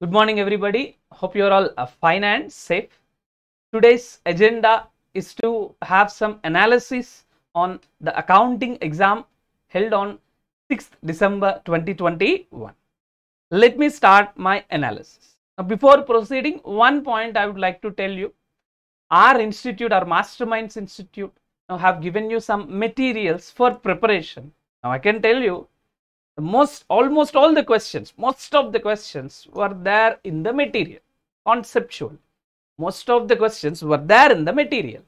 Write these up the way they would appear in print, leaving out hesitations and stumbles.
Good morning, everybody. Hope you're all fine and safe. Today's agenda is to have some analysis on the accounting exam held on 6th December 2021. Let me start my analysis. Now, before proceeding, one point I would like to tell you. Our institute, our Masterminds Institute, now have given you some materials for preparation. Now, I can tell you most of the questions were there in the material, conceptual. Most of the questions were there in the material.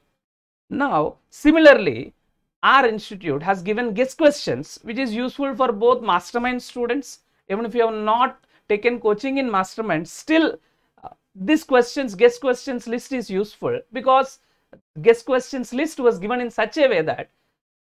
Now, similarly, our institute has given guest questions, which is useful for both Mastermind students. Even if you have not taken coaching in Mastermind, still this guest questions list is useful, because guest questions list was given in such a way that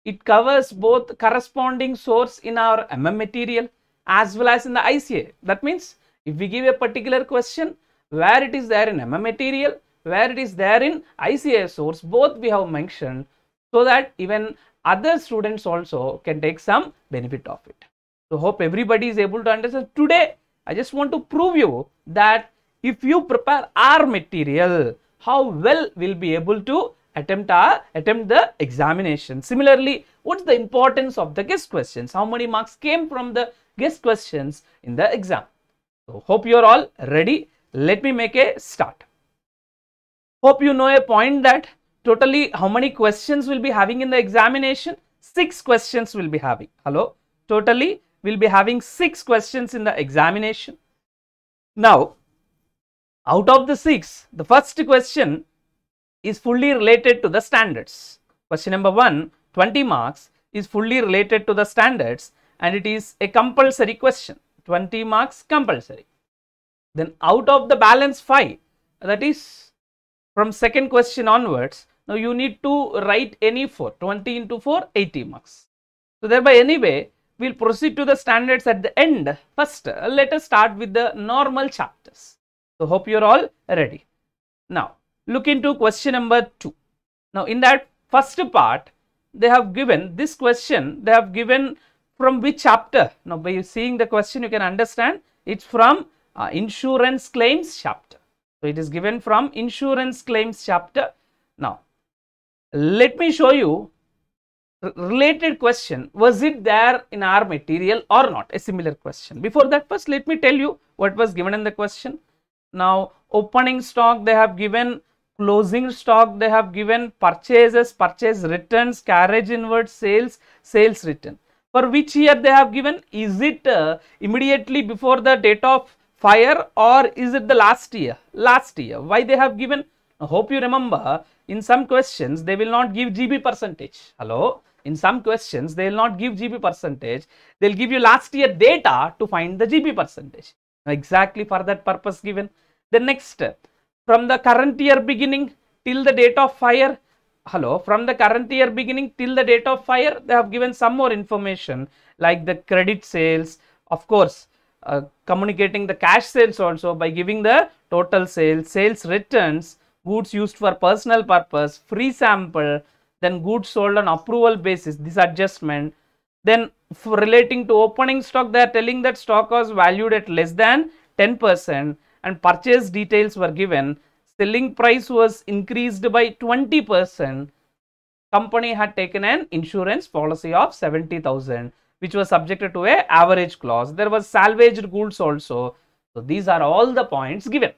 it covers both corresponding source in our material as well as in the ICA. That means if we give a particular question where it is there in material, where it is there in ICA source, both we have mentioned, so that even other students also can take some benefit of it. So hope everybody is able to understand. Today I just want to prove you that if you prepare our material, how well we'll be able to attempt the examination. Similarly, what's the importance of the guest questions? How many marks came from the guest questions in the exam? So hope you're all ready. Let me make a start. Hope you know a point that totally how many questions we'll be having in the examination? 6 questions we'll be having. Hello? Totally we'll be having 6 questions in the examination. Now, out of the 6, the first question is fully related to the standards. Question number 1, 20 marks, is fully related to the standards, and it is a compulsory question. 20 marks compulsory. Then out of the balance 5, that is from second question onwards, now you need to write any 4. 20 into 4, 80 marks. So thereby anyway, we'll proceed to the standards at the end. First, let us start with the normal chapters. So hope you're all ready. Now, look into question number 2. Now, in that first part, they have given this question, they have given from which chapter? Now, by seeing the question, you can understand it's from insurance claims chapter. So, it is given from insurance claims chapter. Now, let me show you related question. Was it there in our material or not? A similar question. Before that, first let me tell you what was given in the question. Now, opening stock they have given, closing stock they have given, purchases, purchase returns, carriage inward, sales, sales return. For which year they have given? Is it immediately before the date of fire, or is it the last year? Last year. Why they have given? I hope you remember, in some questions they will not give GB percentage. Hello? In some questions they will not give GB percentage. They will give you last year data to find the GB percentage. Exactly for that purpose given. The next step, from the current year beginning till the date of fire. Hello, from the current year beginning till the date of fire, they have given some more information like the credit sales, of course, communicating the cash sales also by giving the total sales, sales returns, goods used for personal purpose, free sample, then goods sold on approval basis, this adjustment. Then for relating to opening stock, they are telling that stock was valued at less than 10% and purchase details were given. Selling price was increased by 20%. Company had taken an insurance policy of 70,000, which was subjected to a average clause. There was salvaged goods also. So these are all the points given.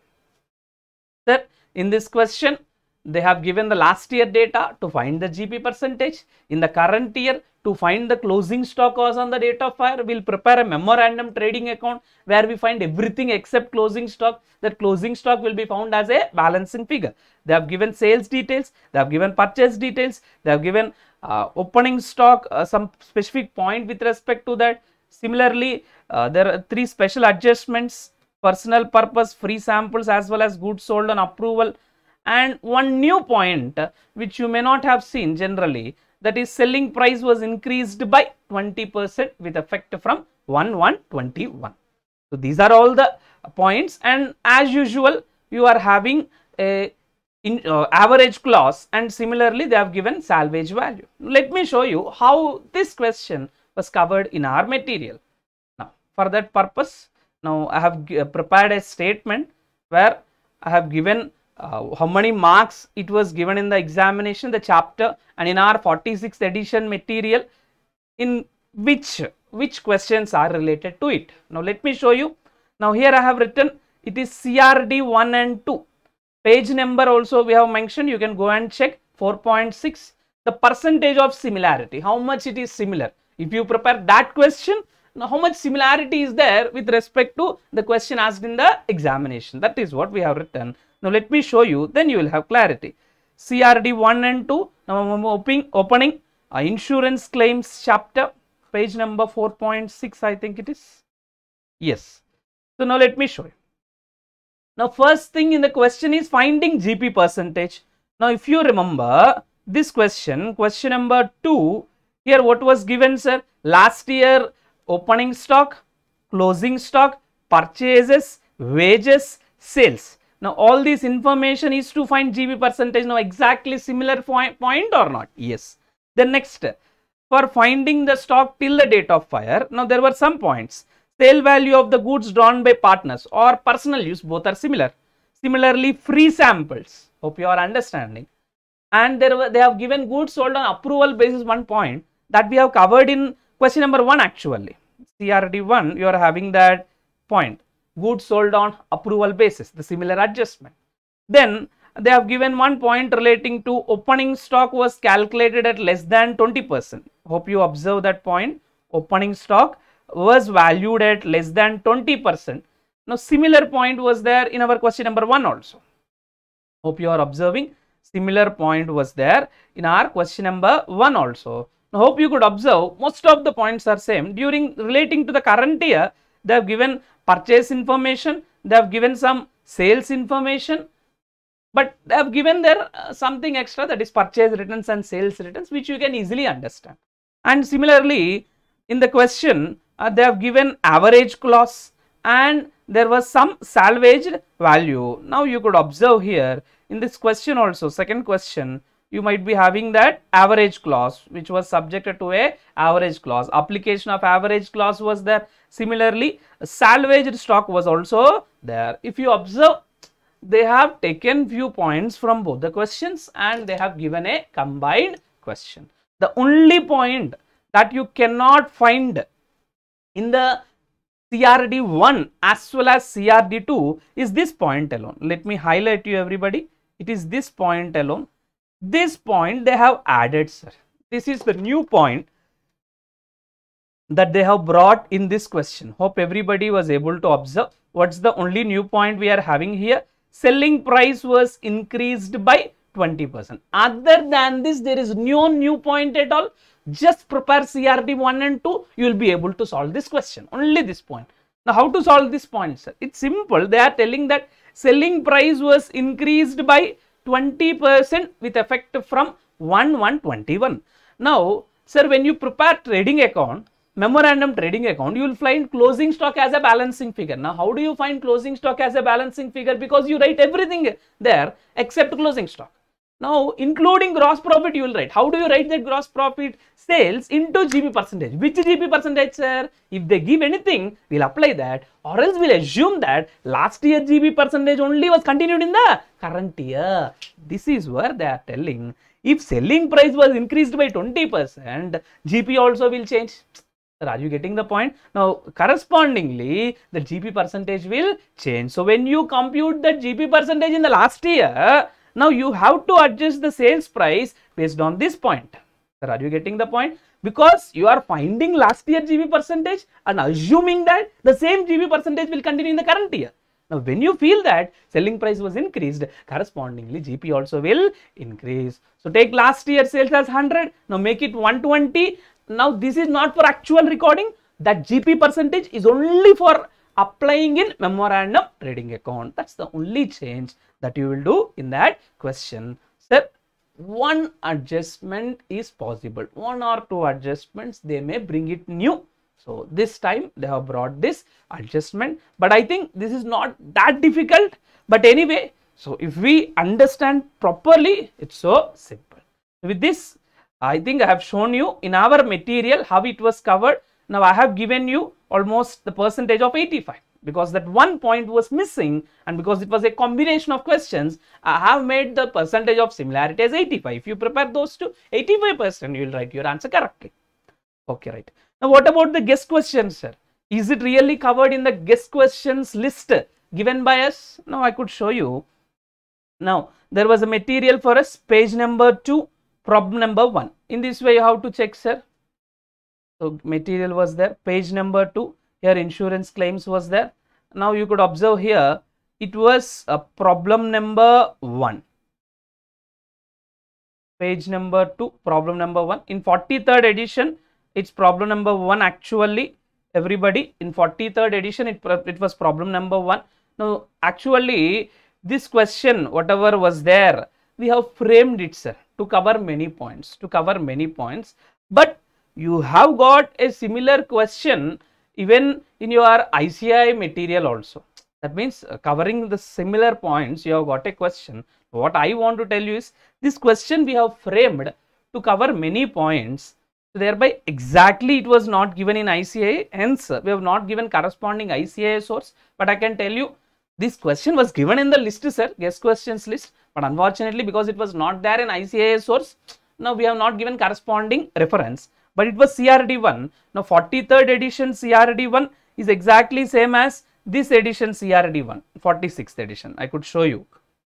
That in this question, they have given the last year data to find the GP percentage. In the current year, to find the closing stock was on the date of fire, we'll prepare a memorandum trading account where we find everything except closing stock. That closing stock will be found as a balancing figure. They have given sales details, they have given purchase details, they have given opening stock, some specific point with respect to that. Similarly, there are 3 special adjustments: personal purpose, free samples, as well as goods sold on approval. And one new point which you may not have seen generally, that is selling price was increased by 20% with effect from 1/1/21. So these are all the points, and as usual you are having a average clause, and similarly they have given salvage value. Let me show you how this question was covered in our material. Now for that purpose, Now I have prepared a statement where I have given how many marks it was given in the examination, the chapter, and in our 46th edition material, in which questions are related to it. Now let me show you. Now here I have written it is CRD 1 and 2. Page number also we have mentioned, you can go and check 4.6. The percentage of similarity, how much it is similar. If you prepare that question, now how much similarity is there with respect to the question asked in the examination. That is what we have written. Now let me show you, then you will have clarity. CRD 1 and 2. Now I'm opening insurance claims chapter, page number 4.6, I think it is. Yes. So now let me show you. Now first thing in the question is finding GP percentage. Now if you remember this question number 2, here what was given, sir? Last year opening stock, closing stock, purchases, wages, sales. Now all this information is to find GP percentage. Now exactly similar point or not? Yes. Then next, for finding the stock till the date of fire, now there were some points. Sale value of the goods drawn by partners or personal use, both are similar. Similarly, free samples, hope you are understanding. And they have given goods sold on approval basis, one point that we have covered in question number 1 actually. CRD 1, you are having that point, goods sold on approval basis, the similar adjustment. Then they have given one point relating to opening stock was calculated at less than 20%. Hope you observe that point. Opening stock was valued at less than 20%. Now similar point was there in our question number 1 also. Hope you are observing. Similar point was there in our question number 1 also. Now hope you could observe most of the points are same. During relating to the current year, they have given purchase information, they have given some sales information, but they have given there something extra, that is purchase returns and sales returns, which you can easily understand. And similarly in the question they have given average clause and there was some salvaged value. Now you could observe here in this question also, second question, you might be having that average clause which was subjected to a average clause. Application of average clause was there. Similarly, salvaged stock was also there. If you observe, they have taken few points from both the questions and they have given a combined question. The only point that you cannot find in the CRD 1 as well as CRD 2 is this point alone. Let me highlight you everybody. It is this point alone. This point they have added, sir. This is the new point that they have brought in this question. Hope everybody was able to observe. What's the only new point we are having here? Selling price was increased by 20%. Other than this, there is no new point at all. Just prepare CRD 1 and 2, you will be able to solve this question. Only this point. Now, how to solve this point, sir? It's simple. They are telling that selling price was increased by 20% with effect from 1/1/21. Now, sir, when you prepare trading account, memorandum trading account, you will find closing stock as a balancing figure. Now, how do you find closing stock as a balancing figure? Because you write everything there except closing stock. Now, including gross profit, you will write. How do you write that gross profit? Sales into GP percentage. Which GP percentage, sir? If they give anything, we'll apply that, or else we'll assume that last year GP percentage only was continued in the current year. This is where they are telling. If selling price was increased by 20%, GP also will change. Are you getting the point? Now, correspondingly, the GP percentage will change. So, when you compute the GP percentage in the last year, now you have to adjust the sales price based on this point. Are you getting the point? Because you are finding last year GP percentage and assuming that the same GP percentage will continue in the current year. Now, when you feel that selling price was increased, correspondingly GP also will increase. So, take last year sales as 100, now make it 120. Now, this is not for actual recording. That GP percentage is only for applying in memorandum trading account. That's the only change that you will do in that question. Sir, one adjustment is possible. 1 or 2 adjustments, they may bring it new. So, this time they have brought this adjustment. But I think this is not that difficult. But anyway, so if we understand properly, it's so simple. With this, I think I have shown you in our material how it was covered. Now, I have given you almost the percentage of 85. because that one point was missing, and because it was a combination of questions, I have made the percentage of similarity as 85. If you prepare those two, 85% you will write your answer correctly. Okay, right. Now what about the guest questions, sir? Is it really covered in the guest questions list given by us? Now I could show you. Now there was a material for us, page number 2, problem number 1. In this way you have to check, sir. So material was there, page number 2, here insurance claims was there. Now you could observe here, it was a problem number 1. Page number 2, problem number 1. In 43rd edition, it's problem number 1 actually, everybody. In 43rd edition, it was problem number 1. Now actually this question, whatever was there, we have framed it, sir, to cover many points, but you have got a similar question even in your ICI material also. That means covering the similar points, you have got a question. What I want to tell you is, this question we have framed to cover many points. So thereby exactly it was not given in ICI, hence we have not given corresponding ICI source. But I can tell you, this question was given in the list, sir, guest questions list, but unfortunately because it was not there in ICI source, now we have not given corresponding reference. But it was CRD1. Now 43rd edition CRD1 is exactly same as this edition CRD1, 46th edition. I could show you.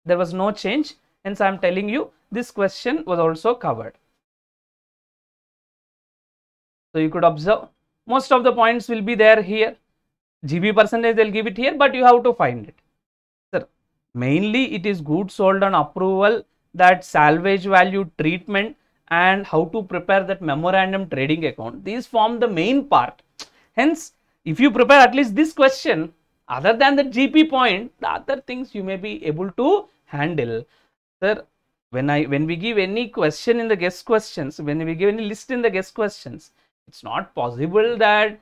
There was no change, hence I am telling you this question was also covered. So you could observe most of the points will be there here. GB percentage they will give it here, but you have to find it. Sir, mainly it is goods sold on approval, that salvage value treatment, and how to prepare that memorandum trading account. These form the main part. Hence, if you prepare at least this question, other than the GP point, the other things you may be able to handle. Sir, when we give any question in the guest questions, when we give any list in the guest questions, it's not possible that,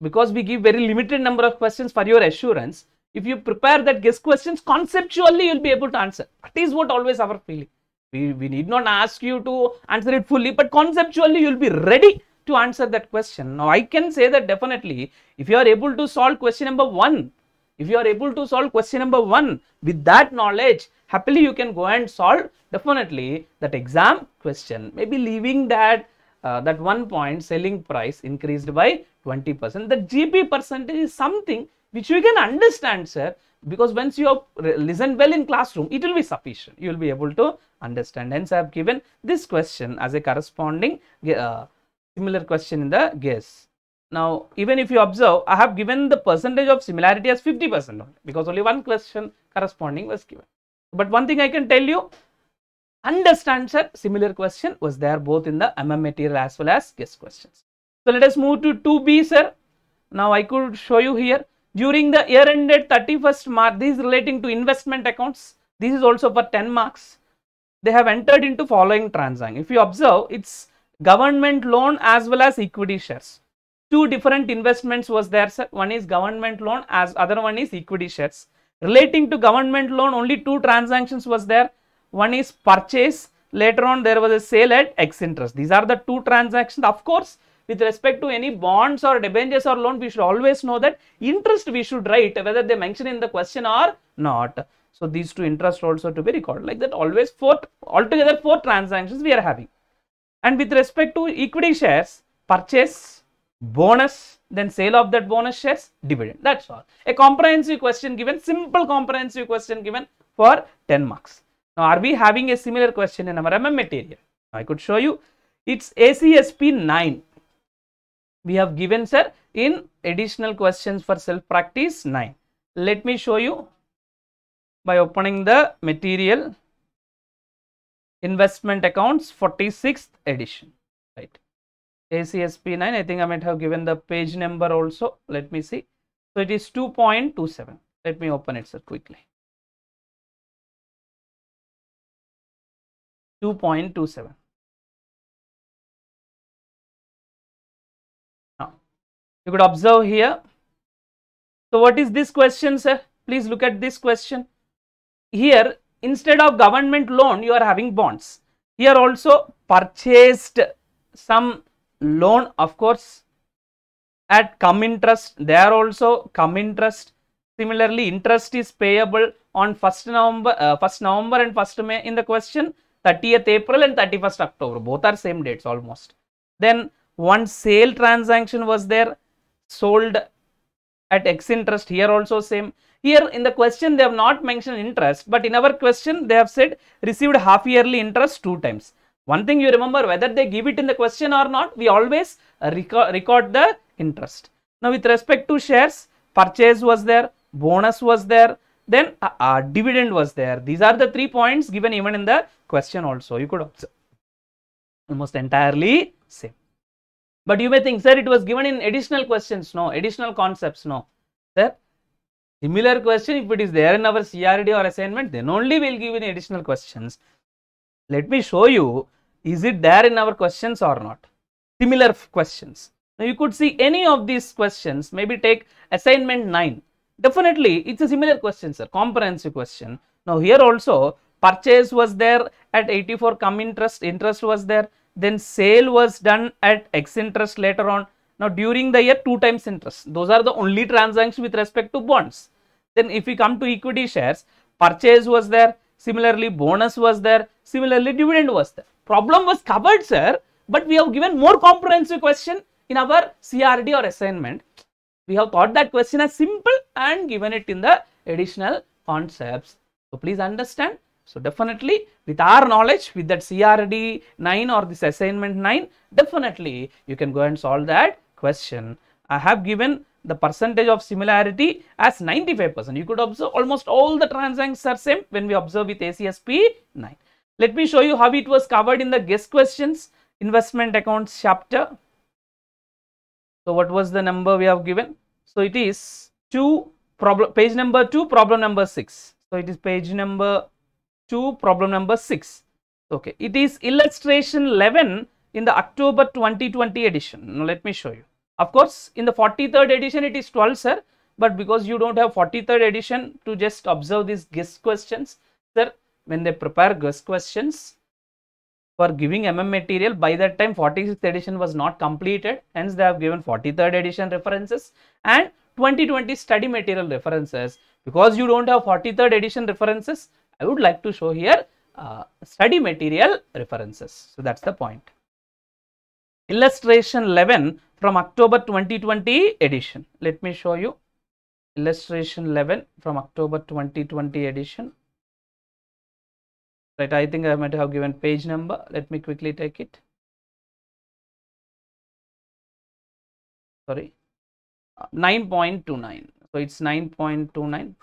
because we give very limited number of questions for your assurance, if you prepare that guest questions conceptually, you'll be able to answer. That is what always our feeling. We need not ask you to answer it fully, but conceptually you'll be ready to answer that question. Now I can say that definitely, if you are able to solve question number 1, with that knowledge, happily you can go and solve definitely that exam question. Maybe leaving that that 1 point, selling price increased by 20%. The GP percentage is something which you can understand, sir, because once you have listened well in classroom, it will be sufficient. You will be able to understand. Hence I have given this question as a corresponding similar question in the guess. Now even if you observe, I have given the percentage of similarity as 50% because only one question corresponding was given. But one thing I can tell you, understand, sir, similar question was there both in the MM material as well as guest questions. So let us move to 2B, sir. Now I could show you here, during the year ended 31st March, this is relating to investment accounts. This is also for 10 marks. They have entered into following transaction. If you observe, it's government loan as well as equity shares. Two different investments was there, sir. One is government loan, as other one is equity shares. Relating to government loan, only 2 transactions was there. One is purchase, later on there was a sale at X interest. These are the 2 transactions. Of course, with respect to any bonds or debentures or loan, we should always know that interest we should write whether they mention in the question or not. So these 2 interest also to be recorded like that. Always altogether 4 transactions we are having. And with respect to equity shares, purchase, bonus, then sale of that bonus shares, dividend. That's all. A comprehensive question given, simple comprehensive question given for 10 marks. Now are we having a similar question in our MM material? I could show you. It's ACSP 9. We have given, sir, in additional questions for self practice 9. Let me show you by opening the material, investment accounts 46th edition, right? ACSP 9, I think I might have given the page number also. Let me see. So it is 2.27. Let me open it, sir, quickly. 2.27. Now you could observe here. So what is this question, sir? Please look at this question. Here, instead of government loan, you are having bonds. Here also purchased some loan, of course, at cum interest, there also cum interest. Similarly, interest is payable on 1st November and 1st May in the question, 30th April and 31st October. Both are same dates almost. Then one sale transaction was there, sold at X interest, here also same. Here in the question they have not mentioned interest, but in our question they have said received half yearly interest 2 times. One thing you remember, whether they give it in the question or not, we always record the interest. Now with respect to shares, purchase was there, bonus was there, then dividend was there. These are the 3 points given even in the question also. You could observe almost entirely same. But you may think, sir, it was given in additional questions. No, additional concepts. No, sir. Similar question, if it is there in our CRD or assignment, then only we will give in additional questions. Let me show you, is it there in our questions or not? Similar questions. Now you could see any of these questions, maybe take assignment 9. Definitely, it's a similar question, sir, comprehensive question. Now here also, purchase was there at 84, cum interest was there. Then sale was done at X interest later on. Now during the year 2 times interest. Those are the only transactions with respect to bonds. Then if we come to equity shares, purchase was there. Similarly, bonus was there. Similarly, dividend was there. Problem was covered, sir, but we have given more comprehensive question in our CRD or assignment. We have thought that question as simple and given it in the additional concepts. So please understand. So definitely with our knowledge, with that CRD 9 or this assignment 9, definitely you can go and solve that question. I have given the percentage of similarity as 95%. You could observe almost all the transactions are same when we observe with ACSP 9. Let me show you how it was covered in the guest questions, investment accounts chapter. So what was the number we have given? So it is page number 2, problem number 6. So it is page number 2, problem number 6. Okay, it is illustration 11 in the October 2020 edition. Now let me show you. Of course, in the 43rd edition it is 12, sir, but because you don't have 43rd edition to just observe these guest questions, sir, when they prepare guest questions for giving material, by that time 46th edition was not completed, hence they have given 43rd edition references and 2020 study material references. Because you don't have 43rd edition references, I would like to show here study material references. So that's the point. Illustration 11 from October 2020 edition. Let me show you. Illustration 11 from October 2020 edition. Right, I think I might have given page number. Let me quickly take it. Sorry, 9.29. So it's 9.29.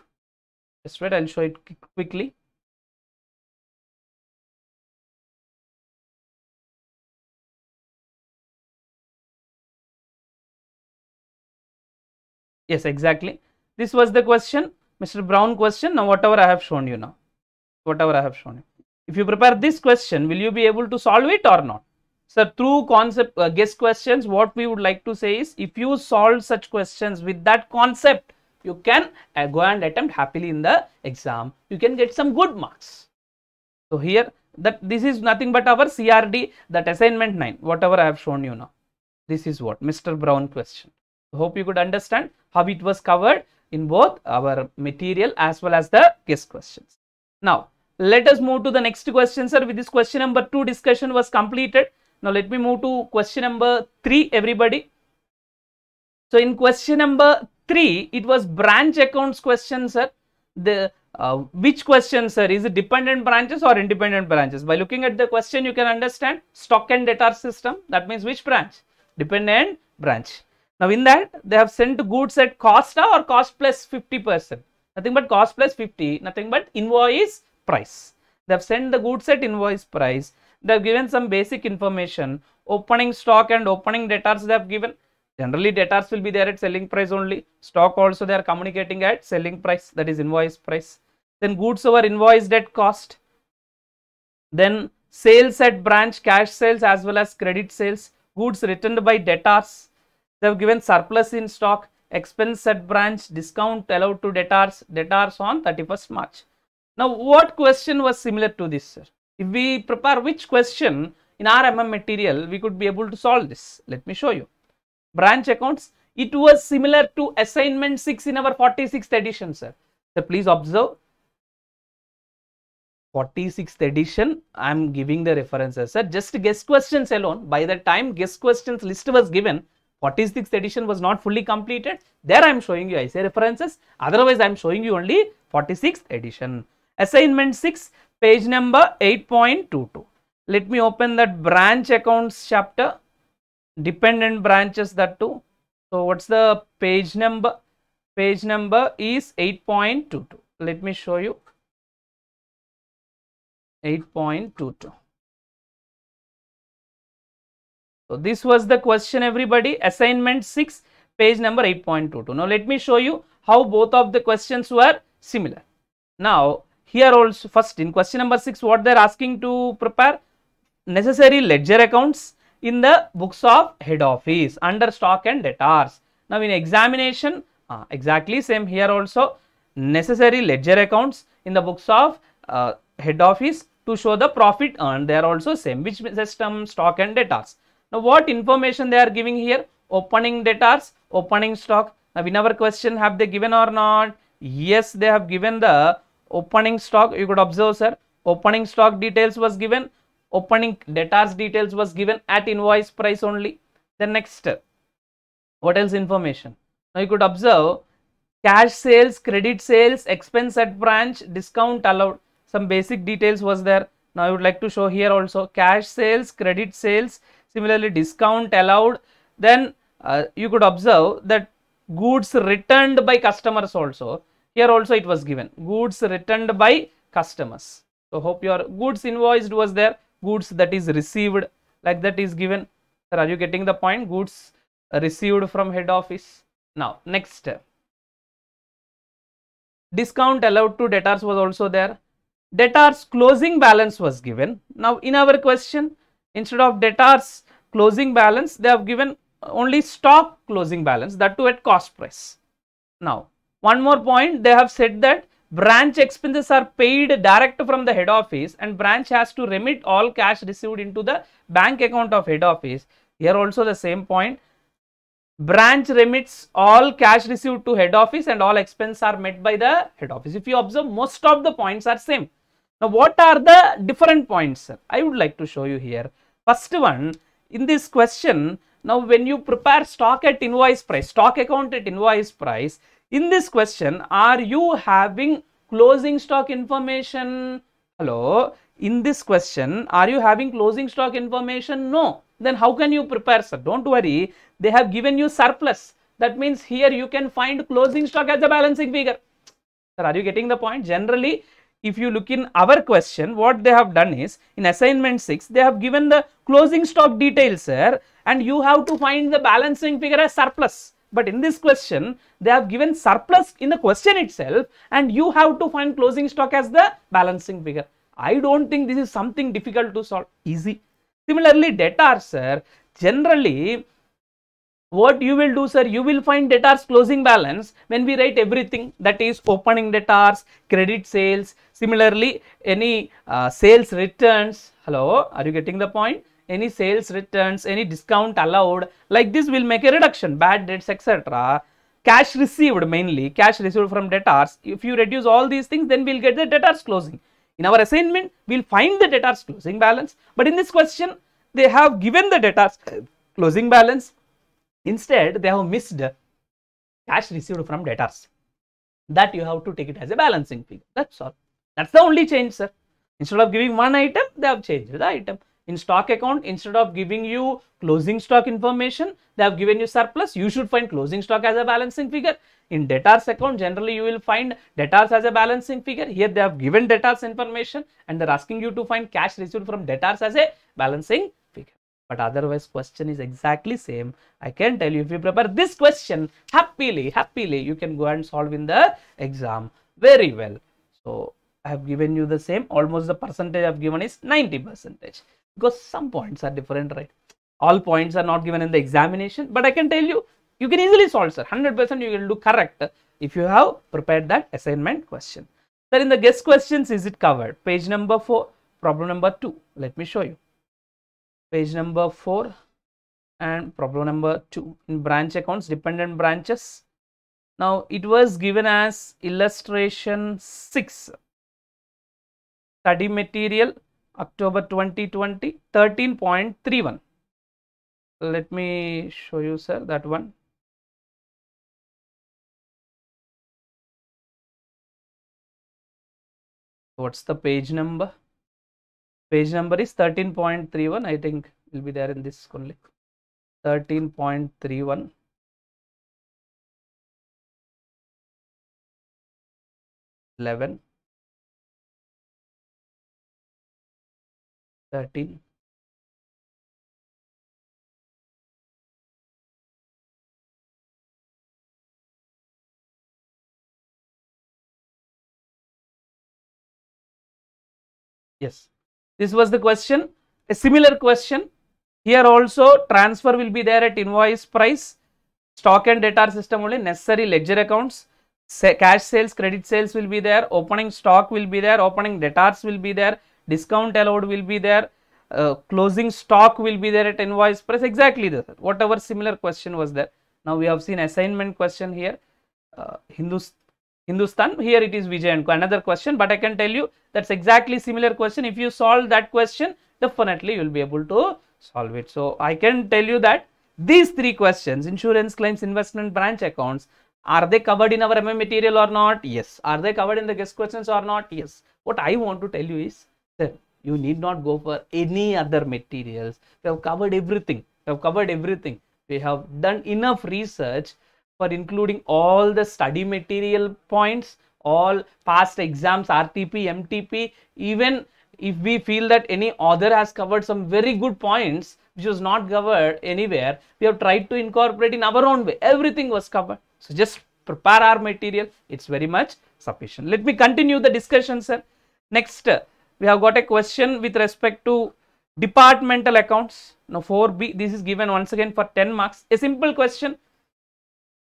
Just wait, I'll show it quickly. Yes, exactly. This was the question, Mr. Brown question. Now, whatever I have shown you now, whatever I have shown you. If you prepare this question, will you be able to solve it or not? So, through concept guest questions, what we would like to say is, if you solve such questions with that concept, you can go and attempt happily in the exam. You can get some good marks. So, here that this is nothing but our CRD, that assignment 9, whatever I have shown you now. This is what Mr. Brown question. Hope you could understand how it was covered in both our material as well as the guest questions. Now, let us move to the next question, sir. With this question number 2 discussion was completed. Now, let me move to question number 3, everybody. So, in question number 3, it was branch accounts question, sir. The which question, sir? Is it dependent branches or independent branches? By looking at the question, you can understand stock and debtor system. That means which branch? Dependent branch. Now, in that, they have sent goods at cost or cost plus 50%. Nothing but cost plus 50, nothing but invoice price. They have sent the goods at invoice price. They have given some basic information. Opening stock and opening debtors they have given. Generally, debtors will be there at selling price only. Stock also they are communicating at selling price, that is invoice price. Then goods over invoiced at cost. Then sales at branch, cash sales as well as credit sales. Goods returned by debtors. They have given surplus in stock, expense at branch, discount allowed to debtors, debtors on 31st March. Now, what question was similar to this, sir? If we prepare which question in our material, we could be able to solve this. Let me show you. Branch accounts, It was similar to assignment 6 in our 46th edition, sir. So please observe 46th edition. I am giving the references, sir. Just guess questions alone. By the time guess questions list was given, 46th edition was not fully completed. There I am showing you essay references. Otherwise, I am showing you only 46th edition. Assignment 6, page number 8.22. Let me open that branch accounts chapter. Dependent branches, that too. So what's the page number? Page number is 8.22. Let me show you. 8.22. So this was the question, everybody. Assignment 6, page number 8.22. Now let me show you how both of the questions were similar. Now here also, first in question number 6, what they're asking to prepare? Necessary ledger accounts in the books of head office under stock and debtors. Now in examination, exactly same here also, necessary ledger accounts in the books of head office to show the profit earned. They are also same. Which system? Stock and debtors. Now what information they are giving here? Opening debtors, opening stock. Now in our question, have they given or not? Yes, they have given the opening stock. You could observe, sir, opening stock details was given, opening debtors details was given at invoice price only. Then next, what else information? Now you could observe cash sales, credit sales, expense at branch, discount allowed. Some basic details was there. Now I would like to show here also cash sales, credit sales, similarly discount allowed. Then you could observe that goods returned by customers also. Here also it was given goods returned by customers. So hope your goods invoiced was there, goods that is received, like that is given. Sir, are you getting the point? Goods received from head office. Now next, discount allowed to debtors was also there. Debtors closing balance was given. Now in our question, instead of debtors closing balance, they have given only stock closing balance, that too at cost price. Now one more point, they have said that branch expenses are paid direct from the head office and branch has to remit all cash received into the bank account of head office. Here also the same point, branch remits all cash received to head office and all expenses are met by the head office. If you observe, most of the points are same. Now what are the different points, sir? I would like to show you here. First one, in this question, now when you prepare stock at invoice price, stock account at invoice price, in this question, are you having closing stock information? Hello, in this question, are you having closing stock information? No. Then how can you prepare, sir? Don't worry, they have given you surplus. That means here you can find closing stock as a balancing figure. Sir, are you getting the point? Generally, if you look in our question, what they have done is, in assignment 6, they have given the closing stock details, sir, and you have to find the balancing figure as surplus. But in this question, they have given surplus in the question itself and you have to find closing stock as the balancing figure. I don't think this is something difficult to solve. Easy. Similarly, debtors, sir, generally what you will do, sir, you will find debtors closing balance when we write everything, that is opening debtors, credit sales, similarly any sales returns. Hello, are you getting the point? Any sales returns, any discount allowed, like this will make a reduction, bad debts, etc. Cash received, mainly cash received from debtors. If you reduce all these things, then we'll get the debtors closing. In our assignment, we'll find the debtors closing balance. But in this question, they have given the debtors closing balance. Instead, they have missed cash received from debtors. That you have to take it as a balancing figure. That's all. That's the only change, sir. Instead of giving one item, they have changed the item. In stock account, instead of giving you closing stock information, they have given you surplus. You should find closing stock as a balancing figure. In debtors account, generally you will find debtors as a balancing figure. Here they have given debtors information and they're asking you to find cash received from debtors as a balancing figure. But otherwise, question is exactly same. I can tell you, if you prepare this question happily, you can go and solve in the exam very well. So I have given you the same. Almost the percentage I have given is 90%. Because some points are different, right? All points are not given in the examination, but I can tell you, you can easily solve, sir. 100% you will do correct if you have prepared that assignment question. Sir, in the guest questions, is it covered? Page number 4, problem number 2. Let me show you. Page number 4, And problem number 2, in branch accounts, dependent branches. Now it was given as illustration 6, study material, October 2020, 13.31. Let me show you, sir, that one. What's the page number? Page number is 13.31. I think will be there in this only. 13.31. 11. 13. Yes, this was the question. A similar question here also, transfer will be there at invoice price, stock and debtor system only, necessary ledger accounts, cash sales, credit sales will be there, opening stock will be there, opening debtors will be there, discount allowed will be there, closing stock will be there at invoice price, exactly the whatever similar question was there. Now we have seen assignment question here, Hindustan, here it is Vijay and Co. Another question, but I can tell you that's exactly similar question. If you solve that question, definitely you will be able to solve it. So I can tell you that these 3 questions, insurance claims, investment, branch accounts, are they covered in our MM material or not? Yes. Are they covered in the guest questions or not? Yes. What I want to tell you is that you need not go for any other materials. We have covered everything. We have covered everything. We have done enough research for including all the study material points, all past exams, RTP, MTP. Even if we feel that any author has covered some very good points which was not covered anywhere, we have tried to incorporate in our own way. Everything was covered. So just prepare our material. It's very much sufficient. Let me continue the discussion, sir. Next, we have got a question with respect to departmental accounts. Now 4B, this is given once again for 10 marks. A simple question.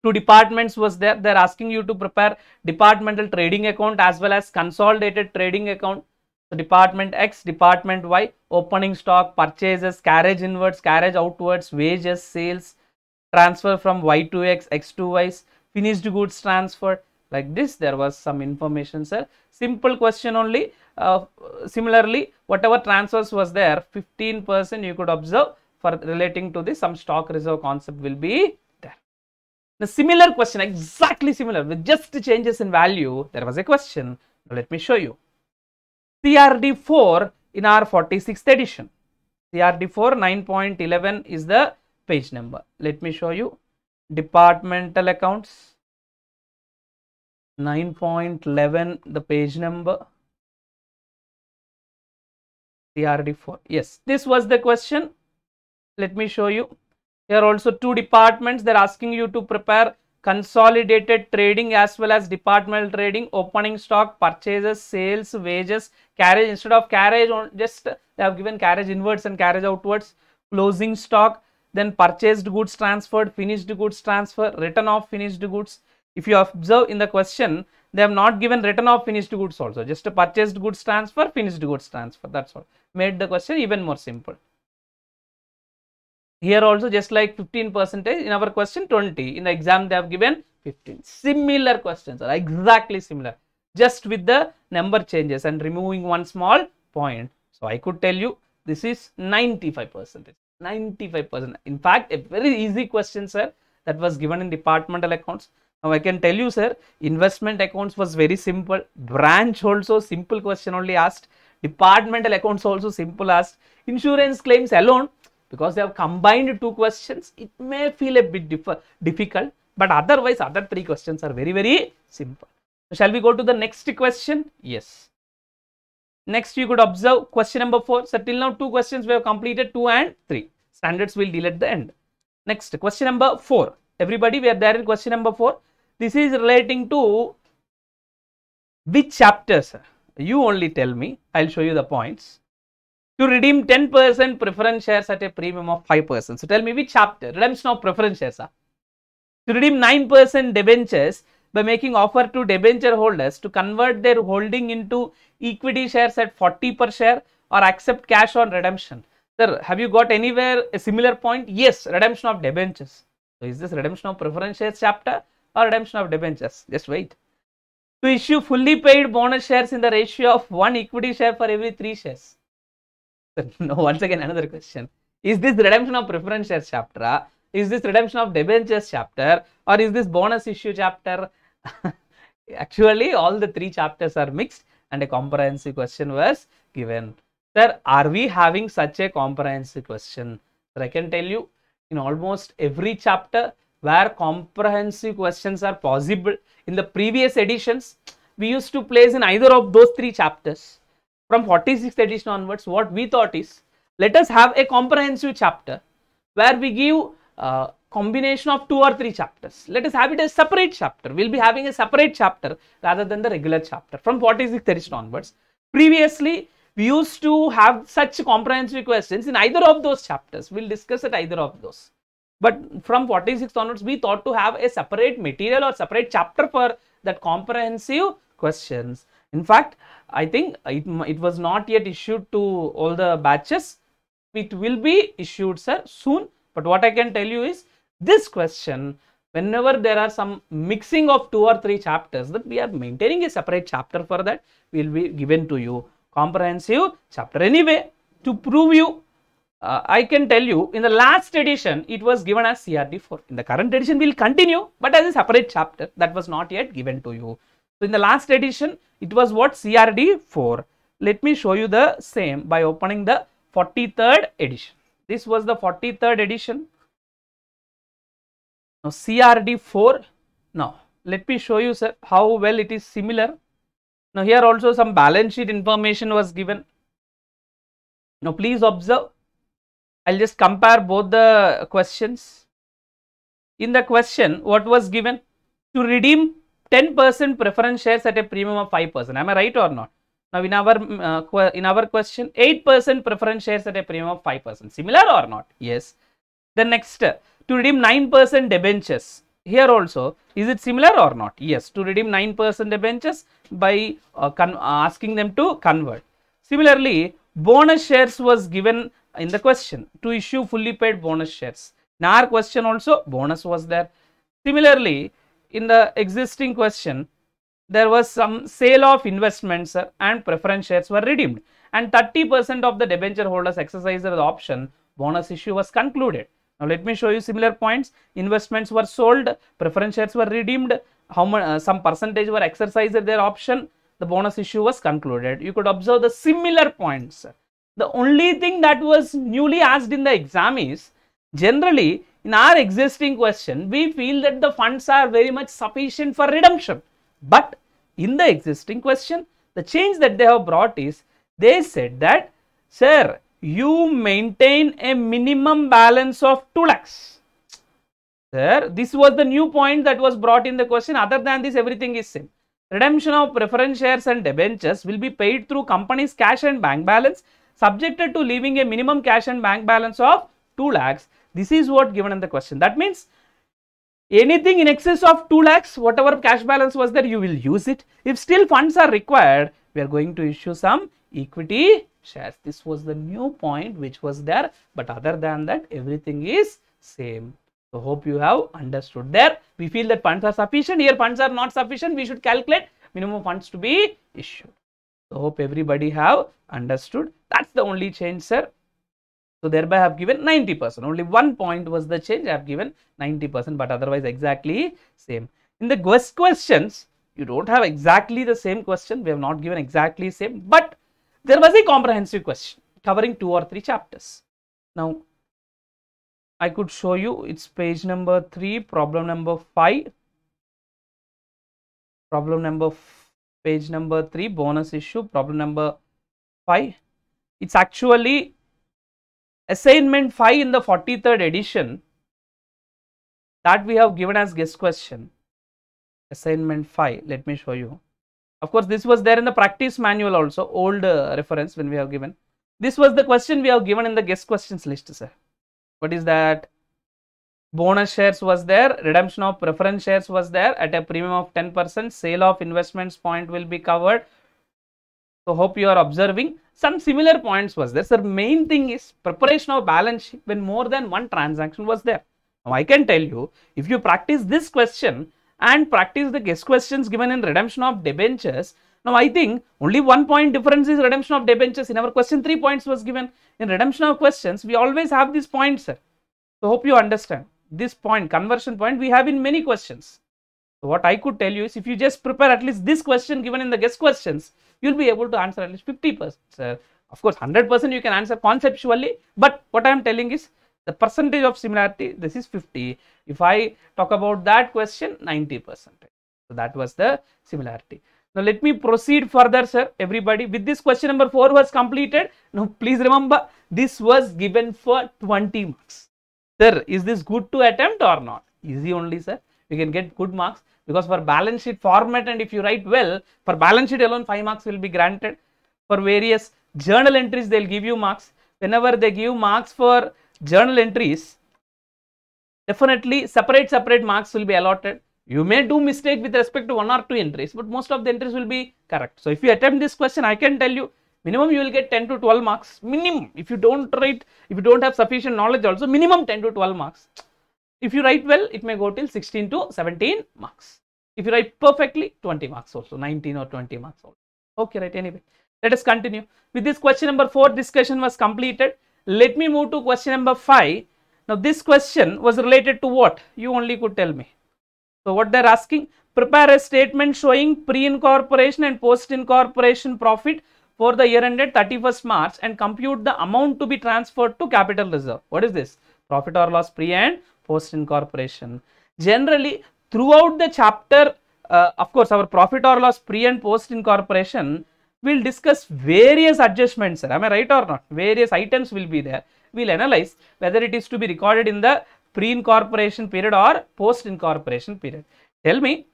2 departments was there. They're asking you to prepare departmental trading account as well as consolidated trading account. So department X, department Y, opening stock, purchases, carriage inwards, carriage outwards, wages, sales, transfer from Y to X, X to Y, finished goods transfer. Like this, there was some information, sir. Simple question only. Similarly, whatever transfers was there, 15% you could observe for relating to this, some stock reserve concept will be there. The similar question, exactly similar, with just changes in value, there was a question. Now let me show you. CRD 4 in our 46th edition. CRD 4 9.11 is the page number. Let me show you. Departmental accounts 9.11, the page number. CRD 4. Yes, this was the question. Let me show you. Here also 2 departments. They're asking you to prepare consolidated trading as well as departmental trading, opening stock, purchases, sales, wages, carriage. Instead of carriage, just they have given carriage inwards and carriage outwards, closing stock, then purchased goods transferred, finished goods transfer, written off finished goods. If you observe in the question, they have not given written off finished goods also, just a purchased goods transfer, finished goods transfer. That's all. Made the question even more simple. Here also just like 15%, in our question 20, in the exam they have given 15. Similar questions are exactly similar, just with the number changes and removing one small point. So I could tell you this is 95%. 95%. In fact, a very easy question, sir, that was given in departmental accounts. Now I can tell you, sir, investment accounts was very simple. Branch also simple question only asked. Departmental accounts also simple asked. Insurance claims alone, because they have combined 2 questions, it may feel a bit difficult, but otherwise other 3 questions are very, very simple. So shall we go to the next question? Yes. Next you could observe question number 4. So till now 2 questions we have completed, 2 and 3. Standards will deal at the end. Next question number 4. Everybody, we are there in question number 4. This is relating to which chapter, sir? You only tell me. I'll show you the points. To redeem 10% preference shares at a premium of 5%. So tell me which chapter? Redemption of preference shares. To redeem 9% debentures by making offer to debenture holders to convert their holding into equity shares at 40 per share or accept cash on redemption. Sir, have you got anywhere a similar point? Yes, redemption of debentures. So is this redemption of preference shares chapter or redemption of debentures? Just wait. To issue fully paid bonus shares in the ratio of 1 equity share for every 3 shares. No, once again another question. Is this redemption of preference shares chapter? Is this redemption of debentures chapter? Or is this bonus issue chapter? Actually, all the 3 chapters are mixed and a comprehensive question was given. Sir, are we having such a comprehensive question? Sir, I can tell you, in almost every chapter where comprehensive questions are possible, in the previous editions, we used to place in either of those 3 chapters. From 46th edition onwards, what we thought is, let us have a comprehensive chapter where we give combination of 2 or 3 chapters. Let us have it as separate chapter. We'll be having a separate chapter rather than the regular chapter from 46th edition onwards. Previously, we used to have such comprehensive questions in either of those chapters. We'll discuss at either of those. But from 46th onwards, we thought to have a separate material or separate chapter for that comprehensive questions. In fact, I think it was not yet issued to all the batches. It will be issued, sir, soon. But what I can tell you is this question, whenever there are some mixing of 2 or 3 chapters, that we are maintaining a separate chapter for that will be given to you. Comprehensive chapter. Anyway, to prove you, I can tell you in the last edition it was given as CRD4. In the current edition we will continue, but as a separate chapter that was not yet given to you. So in the last edition it was what? CRD4. Let me show you the same by opening the 43rd edition. This was the 43rd edition. Now CRD4. Now let me show you, sir, how well it is similar. Now here also some balance sheet information was given. Now please observe. I'll just compare both the questions. In the question, what was given? To redeem 10% preference shares at a premium of 5%. Am I right or not? Now in our question, 8% preference shares at a premium of 5%. Similar or not? Yes. The next, to redeem 9% debentures. Here also, is it similar or not? Yes. To redeem 9% debentures by asking them to convert. Similarly, bonus shares was given in the question, to issue fully paid bonus shares. In our question also, bonus was there. Similarly, in the existing question, there was some sale of investments and preference shares were redeemed, and 30% of the debenture holders exercised the option. Bonus issue was concluded. Now let me show you similar points. Investments were sold, preference shares were redeemed, how much some percentage were exercised their option. The bonus issue was concluded. You could observe the similar points. The only thing that was newly asked in the exam is, generally in our existing question, we feel that the funds are very much sufficient for redemption. But in the existing question, the change that they have brought is, they said that, sir, you maintain a minimum balance of 2 lakhs. Sir, this was the new point that was brought in the question. Other than this, everything is same. Redemption of preference shares and debentures will be paid through company's cash and bank balance, subjected to leaving a minimum cash and bank balance of 2 lakhs. This is what given in the question. That means anything in excess of 2 lakhs, whatever cash balance was there, you will use it. If still funds are required, we are going to issue some equity shares. This was the new point which was there, but other than that, everything is same. So hope you have understood there. We feel that funds are sufficient. Here funds are not sufficient. We should calculate minimum funds to be issued. So hope everybody have understood. That's the only change, sir. So thereby I have given 90%. Only one point was the change. I have given 90%, but otherwise exactly same. In the Quest questions, you don't have exactly the same question. We have not given exactly same, but there was a comprehensive question covering 2 or 3 chapters. Now I could show you, it's page number 3, problem number 5. Problem number page number 3, bonus issue, problem number 5. It's actually assignment 5 in the 43rd edition that we have given as guest question. Assignment 5, let me show you. Of course, this was there in the practice manual also, old reference when we have given. This was the question we have given in the guest questions list, sir. What is that? Bonus shares was there, redemption of preference shares was there at a premium of 10%, sale of investments point will be covered. So hope you are observing. some similar points was there. So main thing is preparation of balance sheet when more than one transaction was there. Now I can tell you, if you practice this question and practice the guess questions given in redemption of debentures, now I think only 1 point difference is redemption of debentures. In our question 3 points was given. In redemption of questions we always have these points, sir. So hope you understand this point, conversion point, we have in many questions. So what I could tell you is, if you just prepare at least this question given in the guess questions, you'll be able to answer at least 50%. Sir. Of course 100% you can answer conceptually, but what I am telling is the percentage of similarity, this is 50. If I talk about that question, 90%. So that was the similarity. Now let me proceed further, sir. Everybody, with this question number 4 was completed. Now please remember, this was given for 20 marks. Sir, is this good to attempt or not? Easy only, sir. You can get good marks, because for balance sheet format, and if you write well, for balance sheet alone 5 marks will be granted. For various journal entries they'll give you marks. Whenever they give marks for journal entries, definitely separate marks will be allotted. You may do mistake with respect to 1 or 2 entries, but most of the entries will be correct. So if you attempt this question, I can tell you minimum you will get 10 to 12 marks. Minimum. If you don't write, if you don't have sufficient knowledge also, minimum 10 to 12 marks. If you write well, it may go till 16 to 17 marks. If you write perfectly, 20 marks also, 19 or 20 marks also. Okay, right, anyway. Let us continue. With this question number 4 discussion was completed. Let me move to question number 5. Now this question was related to what? You only could tell me. So what they're asking, prepare a statement showing pre-incorporation and post-incorporation profit for the year ended 31st March and compute the amount to be transferred to capital reserve. What is this? Profit or loss pre and post incorporation. Generally throughout the chapter, of course our profit or loss pre and post incorporation, we'll discuss various adjustments, sir. Am I right or not? Various items will be there. We'll analyze whether it is to be recorded in the pre-incorporation period or post-incorporation period. Tell me,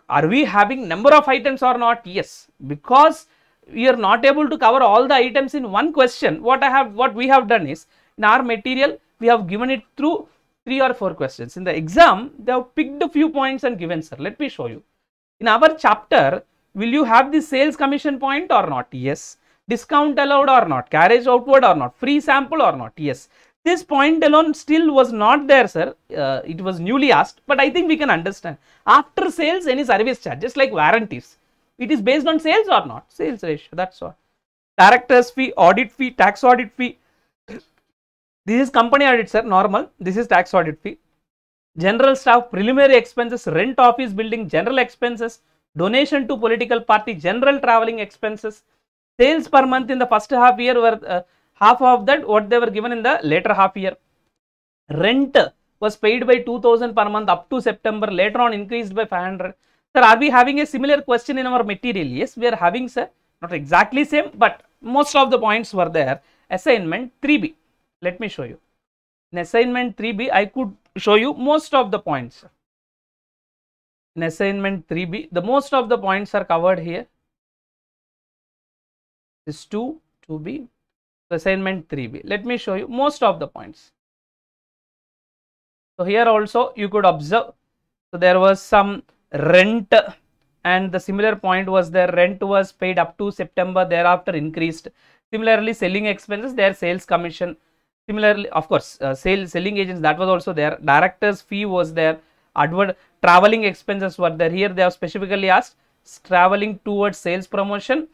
are we having number of items or not? Yes, because we are not able to cover all the items in one question. What we have done is, in our material we have given it through 3 or 4 questions. In the exam they have picked a few points and given, sir. Let me show you. In our chapter, will you have the sales commission point or not? Yes. Discount allowed or not? Carriage outward or not? Free sample or not? Yes. This point alone still was not there, sir. It was newly asked, but I think we can understand. After sales, any service charge, just like warranties, it is based on sales or not? Sales ratio, that's all. Director's fee, audit fee, tax audit fee. This is company audit, sir, normal. This is tax audit fee. General staff, preliminary expenses, rent office building, general expenses, donation to political party, general traveling expenses. Sales per month in the first half year were half of that what they were given in the later half year. Rent was paid by 2000 per month up to September, later on increased by 500. Sir, are we having a similar question in our material? Yes, we are having, sir. Not exactly same, but most of the points were there. Assignment 3B. Let me show you. In assignment 3B, I could show you most of the points. In assignment 3B, the most of the points are covered here. This 2B. Assignment 3B. Let me show you most of the points. So here also you could observe. So there was some rent, and the similar point was their rent was paid up to September, thereafter increased. Similarly, selling expenses, their sales commission. Similarly, of course, selling agents, that was also there. Director's fee was there. Traveling expenses were there. Here they have specifically asked traveling towards sales promotion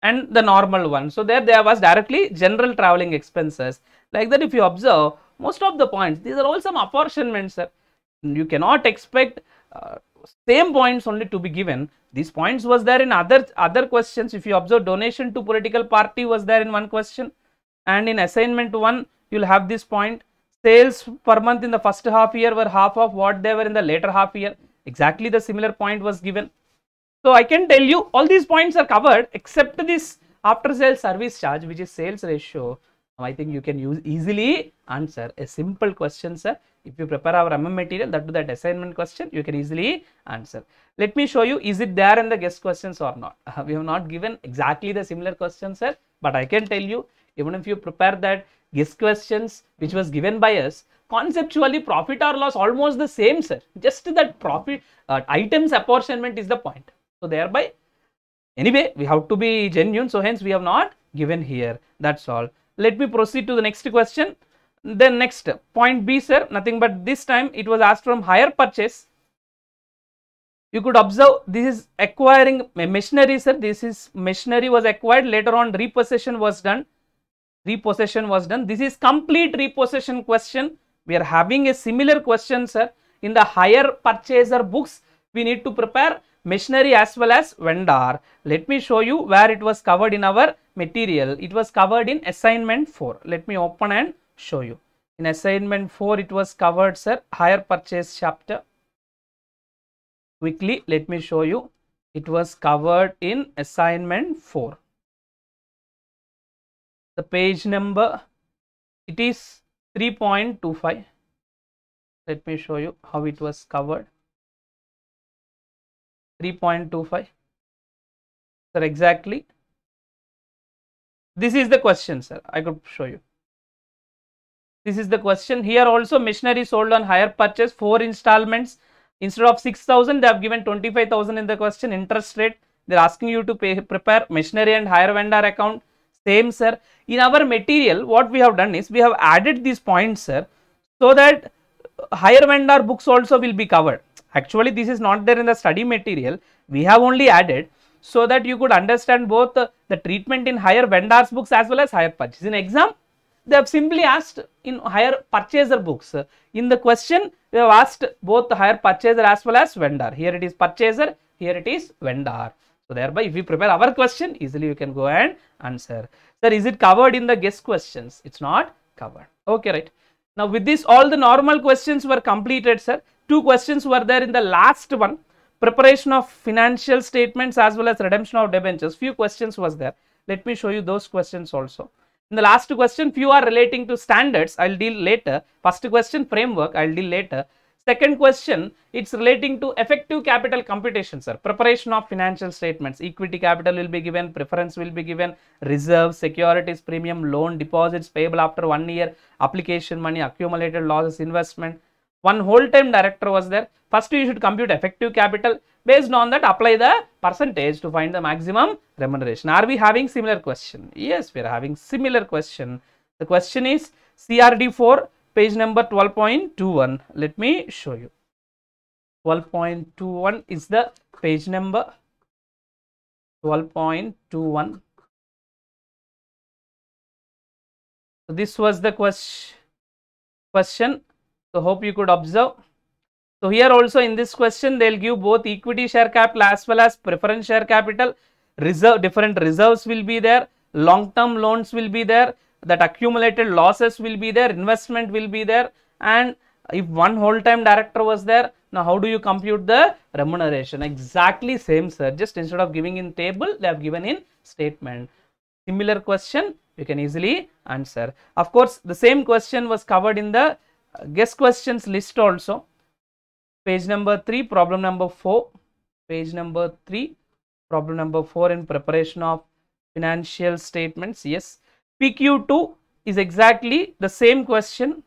and the normal one. So there was directly general traveling expenses. Like that, if you observe most of the points, these are all some apportionments, sir. You cannot expect same points only to be given. These points was there in other questions. If you observe, donation to political party was there in one question, and in assignment 1 you will have this point. Sales per month in the first half year were half of what they were in the later half year. Exactly the similar point was given. So I can tell you all these points are covered except this after sales service charge, which is sales ratio. I think you can easily answer a simple question, sir. If you prepare our MM material, that assignment question, you can easily answer. Let me show you, is it there in the guest questions or not? We have not given exactly the similar question, sir, but I can tell you, even if you prepare that guest questions which was given by us, conceptually profit or loss almost the same, sir. Just that profit items apportionment is the point. So thereby, anyway, we have to be genuine, so hence we have not given here. That's all. Let me proceed to the next question. Then next point B, sir, nothing but this time it was asked from hire purchase. You could observe this is acquiring machinery, sir. This is machinery was acquired, later on repossession was done. This is complete repossession question. We are having a similar question, sir. In the hire purchaser books, we need to prepare machinery as well as vendor. Let me show you where it was covered in our material. It was covered in assignment 4. Let me open and show you. In assignment 4 it was covered, sir, hire purchase chapter. Quickly let me show you. It was covered in assignment 4. The page number, it is 3.25. Let me show you how it was covered. 3.25. Sir, exactly. This is the question, sir. I could show you. This is the question. Here also machinery sold on hire purchase, 4 installments. Instead of 6,000, they have given 25,000 in the question. Interest rate, they are asking you to prepare machinery and hire vendor account. Same, sir. In our material, what we have done is we have added these points, sir, so that hire vendor books also will be covered. Actually, this is not there in the study material. We have only added so that you could understand both the treatment in hire vendors books as well as hire purchase. In exam, they have simply asked in hire purchaser books. In the question, we have asked both the hire purchaser as well as vendor. Here it is purchaser, here it is vendor. So thereby, if we prepare our question, easily you can go and answer. Sir, is it covered in the guest questions? It's not covered. Okay, right. Now with this, all the normal questions were completed, sir. 2 questions were there in the last one. Preparation of financial statements as well as redemption of debentures. Few questions was there. Let me show you those questions also. In the last question, few are relating to standards. I'll deal later. First question, framework. I'll deal later. Second question, it's relating to effective capital computation, sir. Preparation of financial statements. Equity capital will be given, preference will be given, reserve, securities, premium, loan, deposits payable after 1 year, application money, accumulated losses, investment. One whole time director was there. First, you should compute effective capital. Based on that, apply the percentage to find the maximum remuneration. Are we having similar question? Yes, we are having similar question. The question is CRD 4, page number 12.21. Let me show you. 12.21 is the page number. 12.21. So this was the question. So hope you could observe. So here also in this question, they will give both equity share capital as well as preference share capital. Reserve, different reserves will be there. Long-term loans will be there. That accumulated losses will be there. Investment will be there. And if one whole-time director was there, now how do you compute the remuneration? Exactly same, sir. Just instead of giving in table, they have given in statement. Similar question, you can easily answer. Of course, the same question was covered in the guest questions list also. Page number 3, problem number 4. Page number 3, problem number 4 in preparation of financial statements. Yes. PQ2 is exactly the same question.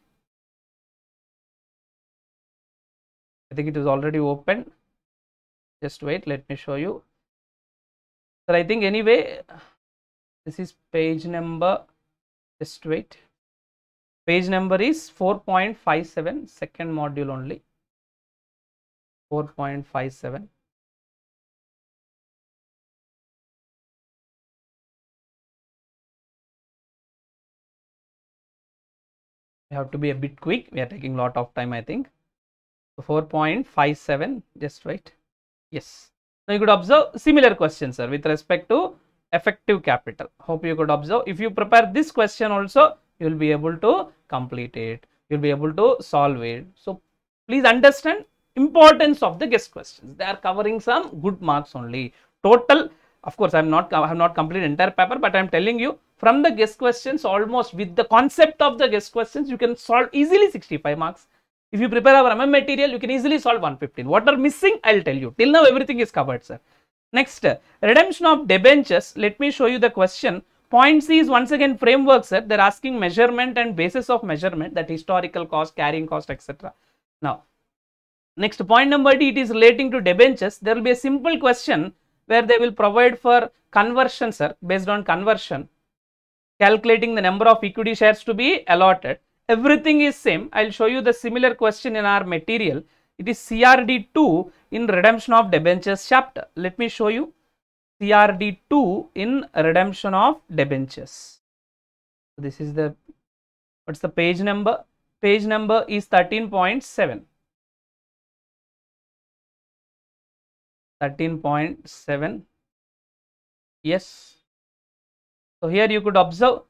I think it is already open. Just wait, let me show you. So I think anyway, this is page number. Just wait. Page number is 4.57, second module only. 4.57. We have to be a bit quick. We are taking a lot of time, I think. So 4.57. Just wait. Yes. Now you could observe similar questions, sir, with respect to effective capital. Hope you could observe. If you prepare this question also, you will be able to complete it. You will be able to solve it. So please understand importance of the guest questions. They are covering some good marks only. Total, of course, I have not completed entire paper, but I am telling you from the guest questions, almost with the concept of the guest questions, you can solve easily 65 marks. If you prepare our MM material, you can easily solve 115. What are missing, I will tell you. Till now, everything is covered, sir. Next, redemption of debentures. Let me show you the question. Point C is once again framework, sir. They are asking measurement and basis of measurement, that historical cost, carrying cost, etc. Now, next point number D, it is relating to debentures. There will be a simple question where they will provide for conversion, sir, based on conversion. calculating the number of equity shares to be allotted. Everything is same. I'll show you the similar question in our material. It is CRD2 in redemption of debentures chapter. Let me show you CRD2 in redemption of debentures. This is the, what's the page number? Page number is 13.7. 13.7. Yes. So here you could observe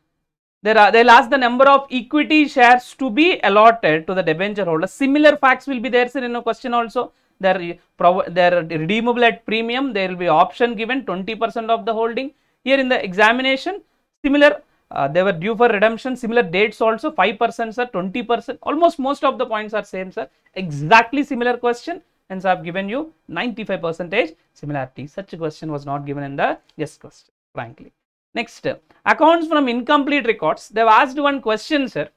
they'll ask the number of equity shares to be allotted to the debenture holder. Similar facts will be there, sir, in a question also. They're redeemable at premium. There will be option given 20% of the holding. Here in the examination, similar, they were due for redemption. Similar dates also, 5%, sir, 20%. Almost most of the points are same, sir. Exactly similar question. Hence, I have given you 95% similarity. Such a question was not given in the yes question, frankly. Next, accounts from incomplete records. They have asked one question, sir.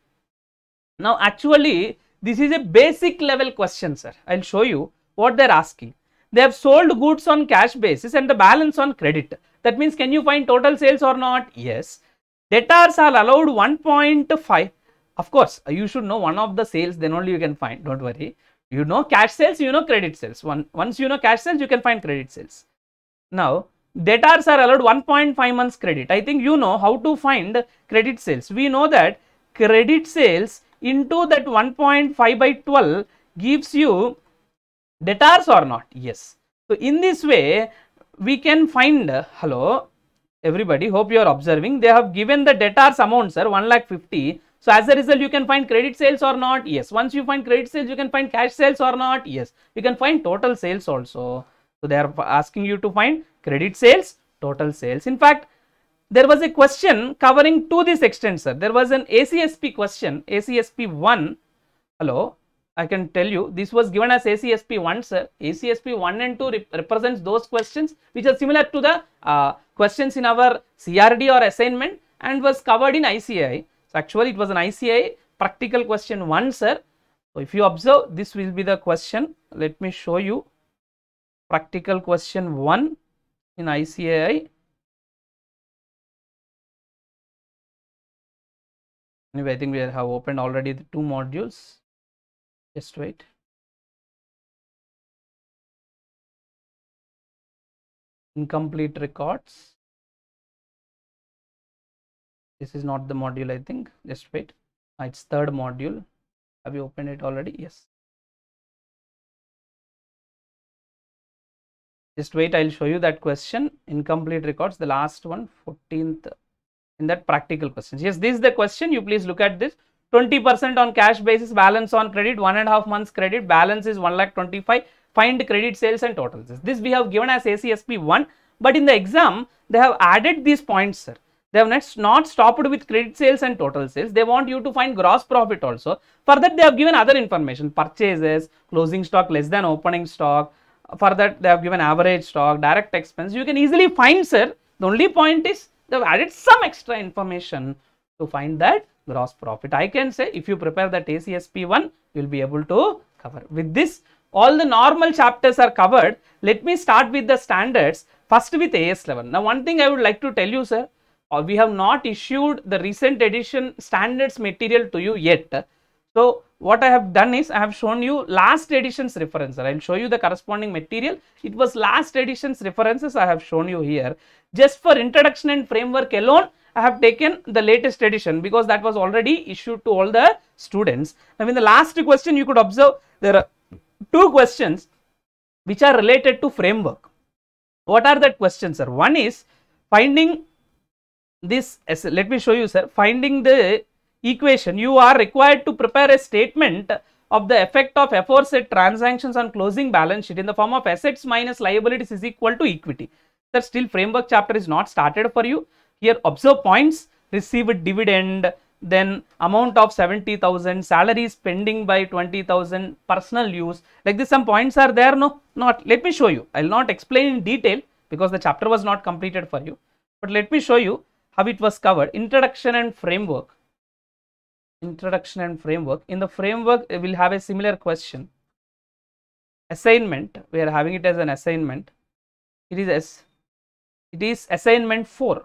Now, actually, this is a basic level question, sir. I'll show you what they're asking. They have sold goods on cash basis and the balance on credit. That means, can you find total sales or not? Yes. Debtors are allowed 1.5. Of course, you should know one of the sales, then only you can find. Don't worry. You know cash sales, you know credit sales. Once you know cash sales, you can find credit sales. Now, debtors are allowed 1.5 months credit. I think you know how to find credit sales. We know that credit sales into that 1.5 by 12 gives you debtors or not? Yes. So, in this way, we can find, hello, everybody, hope you are observing. They have given the debtors amount, sir, 1,50,000. So, as a result, you can find credit sales or not? Yes. Once you find credit sales, you can find cash sales or not? Yes. You can find total sales also. So, they are asking you to find credit sales, total sales. In fact, there was a question covering to this extent, sir. There was an ACSP question, ACSP 1. Hello, I can tell you this was given as ACSP 1, sir. ACSP 1 and 2 represents those questions which are similar to the questions in our CRD or assignment and was covered in ICAI. So, actually, it was an ICAI practical question 1, sir. So, if you observe, this will be the question. Let me show you practical question 1 in ICAI. Anyway, I think we have opened already the 2 modules. Just wait. Incomplete records. This is not the module, I think. Just wait. It's 3rd module. Have you opened it already? Yes. Just wait. I'll show you that question. Incomplete records. The last one, 14th. In that practical questions. Yes, this is the question. You please look at this. 20% on cash basis, balance on credit, 1.5 months credit, balance is 1,25,000. Find credit sales and total sales. This we have given as ACSP 1, but in the exam they have added these points, sir. They have not stopped with credit sales and total sales. They want you to find gross profit also. For that, they have given other information: purchases, closing stock less than opening stock. For that, they have given average stock, direct expense. You can easily find, sir. The only point is they have added some extra information to find that gross profit. I can say if you prepare that ACSP 1, you will be able to cover. With this, all the normal chapters are covered. Let me start with the standards. First with AS11. Now, one thing I would like to tell you, sir, we have not issued the recent edition standards material to you yet. So, what I have done is I have shown you last edition's reference. I will show you the corresponding material. It was last edition's references I have shown you here. Just for introduction and framework alone, I have taken the latest edition because that was already issued to all the students. Now, in the last question, you could observe there are 2 questions which are related to framework. What are that questions, sir? One is finding this, let me show you, sir, finding the equation. You are required to prepare a statement of the effect of aforesaid transactions on closing balance sheet in the form of assets minus liabilities is equal to equity. Sir, still framework chapter is not started for you. Here observe points: received dividend, then amount of 70,000, salaries pending by 20,000, personal use. Like this, some points are there. No, not. Let me show you. I will not explain in detail because the chapter was not completed for you. But let me show you how it was covered. Introduction and framework. Introduction and framework. In the framework, we will have a similar question. Assignment. We are having it as an assignment. It is assignment 4.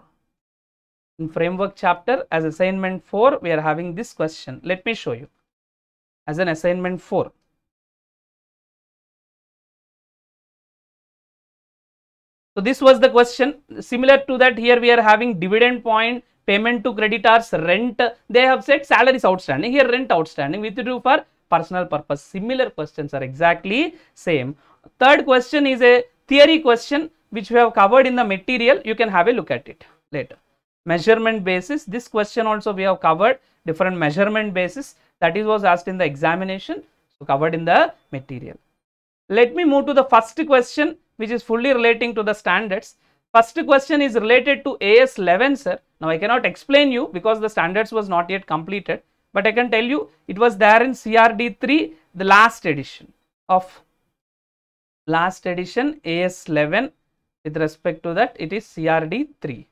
In framework chapter, as assignment 4, we are having this question. Let me show you as an assignment 4. So this was the question. Similar to that, here we are having dividend point, payment to creditors, rent. They have said salary is outstanding. Here rent outstanding, withdrew for personal purpose. Similar questions are exactly same. Third question is a theory question which we have covered in the material. You can have a look at it later. Measurement basis. This question also we have covered different measurement basis. That is was asked in the examination. So covered in the material. Let me move to the first question, which is fully relating to the standards. First question is related to AS11, sir. Now I cannot explain you because the standards was not yet completed, but I can tell you it was there in CRD3, the last edition AS11. With respect to that, it is CRD3.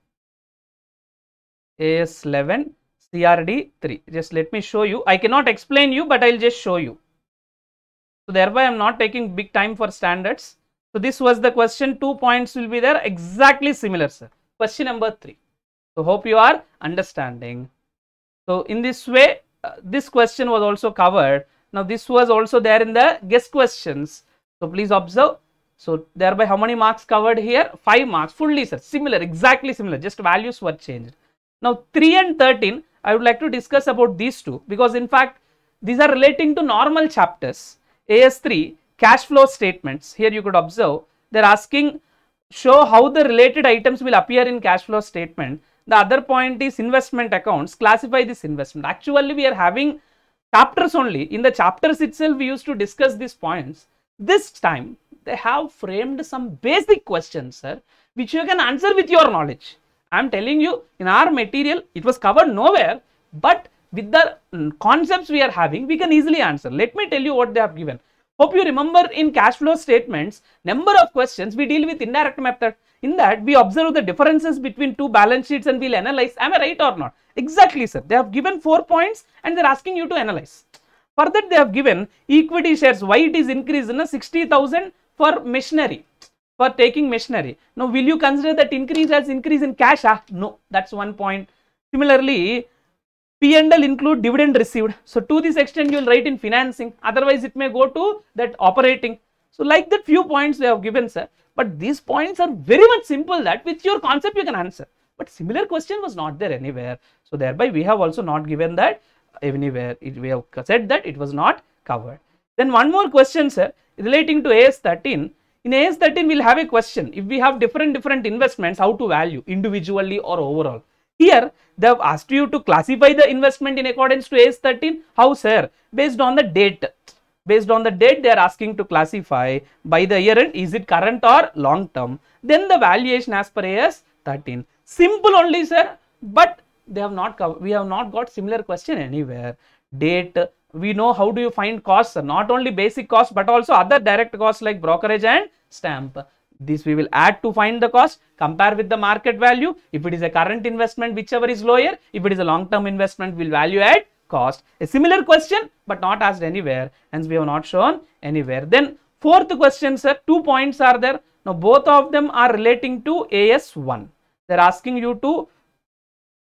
AS11 CRD3. Just let me show you. I cannot explain you, but I'll just show you. So thereby I am not taking big time for standards. So this was the question. 2 points will be there, exactly similar, sir. Question number 3. So hope you are understanding. So in this way, this question was also covered. Now this was also there in the guest questions. So please observe. So thereby how many marks covered here? 5 marks. Fully, sir. Similar, exactly similar. Just values were changed. Now 3 and 13, I would like to discuss about these two, because in fact these are relating to normal chapters. AS3, cash flow statements. Here you could observe they are asking show how the related items will appear in cash flow statement. The other point is investment accounts, classify this investment. Actually we are having chapters only. In the chapters itself we used to discuss these points. This time they have framed some basic questions, sir, which you can answer with your knowledge. I am telling you, in our material it was covered nowhere, but with the concepts we are having, we can easily answer. Let me tell you what they have given. Hope you remember in cash flow statements, number of questions we deal with indirect method. In that we observe the differences between two balance sheets and we'll analyze. Am I right or not? Exactly, sir. They have given 4 points and they're asking you to analyze. For that they have given equity shares, why it is increased in 60,000 for machinery, for taking machinery. Now will you consider that increase as increase in cash? No, that's 1 point. Similarly, P&L include dividend received. So to this extent you will write in financing, otherwise it may go to that operating. So like that few points they have given, sir. But these points are very much simple that with your concept you can answer. But similar question was not there anywhere. So thereby we have also not given that anywhere. We have said that it was not covered. Then one more question, sir, relating to AS13. In AS13 we will have a question. If we have different investments, how to value individually or overall. Here they have asked you to classify the investment in accordance to AS13. How, sir? Based on the date. Based on the date they are asking to classify by the year end, is it current or long term. Then the valuation as per AS13. Simple only, sir, but they have not covered. We have not got similar question anywhere. Date, we know how do you find costs, sir. Not only basic cost but also other direct costs like brokerage and stamp. This we will add to find the cost, compare with the market value. If it is a current investment, whichever is lower. If it is a long term investment, we will value at cost. A similar question but not asked anywhere, hence we have not shown anywhere. Then fourth question, sir, 2 points are there. Now both of them are relating to AS1. They are asking you to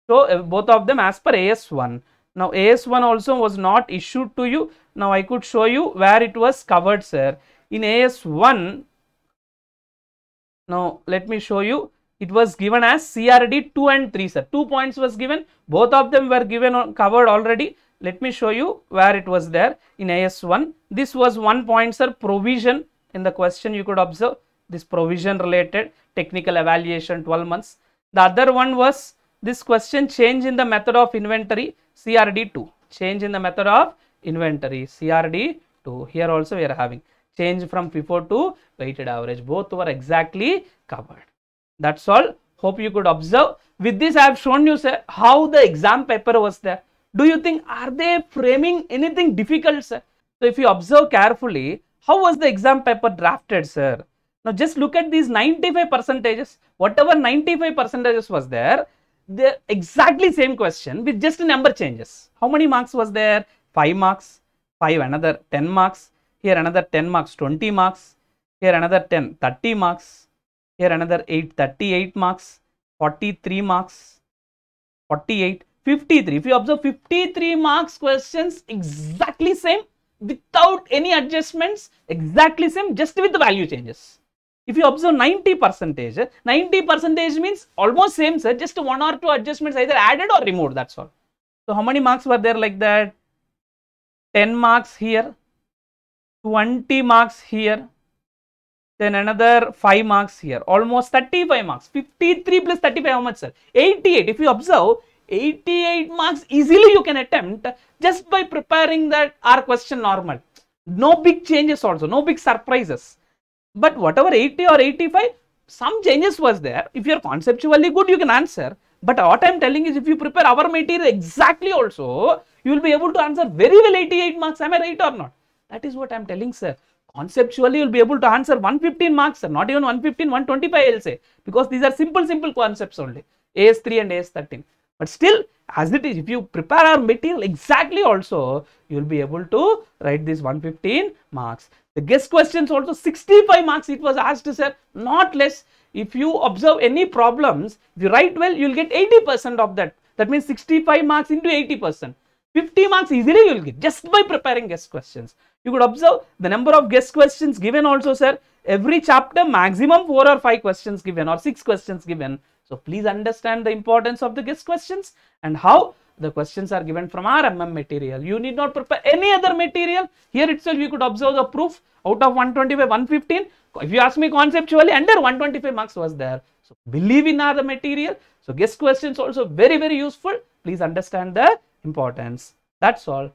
show both of them as per AS1. Now AS1 also was not issued to you. Now I could show you where it was covered, sir. In AS1, now let me show you, it was given as CRD 2 and 3, sir. 2 points was given, both of them were given covered already. Let me show you where it was there in AS1. This was 1 point, sir, provision. In the question you could observe this provision related technical evaluation 12 months. The other one was this question, change in the method of inventory, CRD 2. Change in the method of inventory, CRD 2. Here also we are having change from FIFO to weighted average. Both were exactly covered. That's all. Hope you could observe. With this I have shown you, sir, how the exam paper was there. Do you think are they framing anything difficult, sir? So if you observe carefully, how was the exam paper drafted, sir? Now just look at these 95 percentages. Whatever 95 percentages was there, the exactly same question with just number changes. How many marks was there? 5 marks, 5 another 10 marks. Here another 10 marks, 20 marks. Here another 10, 30 marks. Here another 8, 38 marks, 43 marks. 48, 53. If you observe 53 marks questions, exactly same, without any adjustments, exactly same, just with the value changes. If you observe 90%, 90% means almost same, sir, just 1 or 2 adjustments either added or removed, that's all. So how many marks were there like that? 10 marks here, 20 marks here, then another 5 marks here, almost 35 marks. 53 plus 35, how much, sir? 88. If you observe, 88 marks easily you can attempt just by preparing that R question normal. No big changes also, no big surprises. But whatever 80 or 85, some changes was there. If you are conceptually good, you can answer. But what I am telling is, if you prepare our material exactly also, you will be able to answer very well 88 marks. Am I right or not? That is what I am telling, sir. Conceptually, you will be able to answer 115 marks, sir. Not even 115, 125 I will say. Because these are simple concepts only. AS3 and AS13. But still, as it is, if you prepare our material exactly also, you will be able to write this 115 marks. The guess questions also 65 marks it was asked, sir, not less. If you observe any problems, if you write well, you will get 80% of that. That means 65 marks into 80%. 50 marks easily you will get just by preparing guess questions. You could observe the number of guess questions given also, sir. Every chapter maximum 4 or 5 questions given or 6 questions given. So please understand the importance of the guess questions and how the questions are given from our MM material. You need not prepare any other material. Here itself you could observe the proof. Out of 125, 115. If you ask me conceptually, under 125 marks was there. So believe in our material. So guess questions also very useful. Please understand the importance. That's all.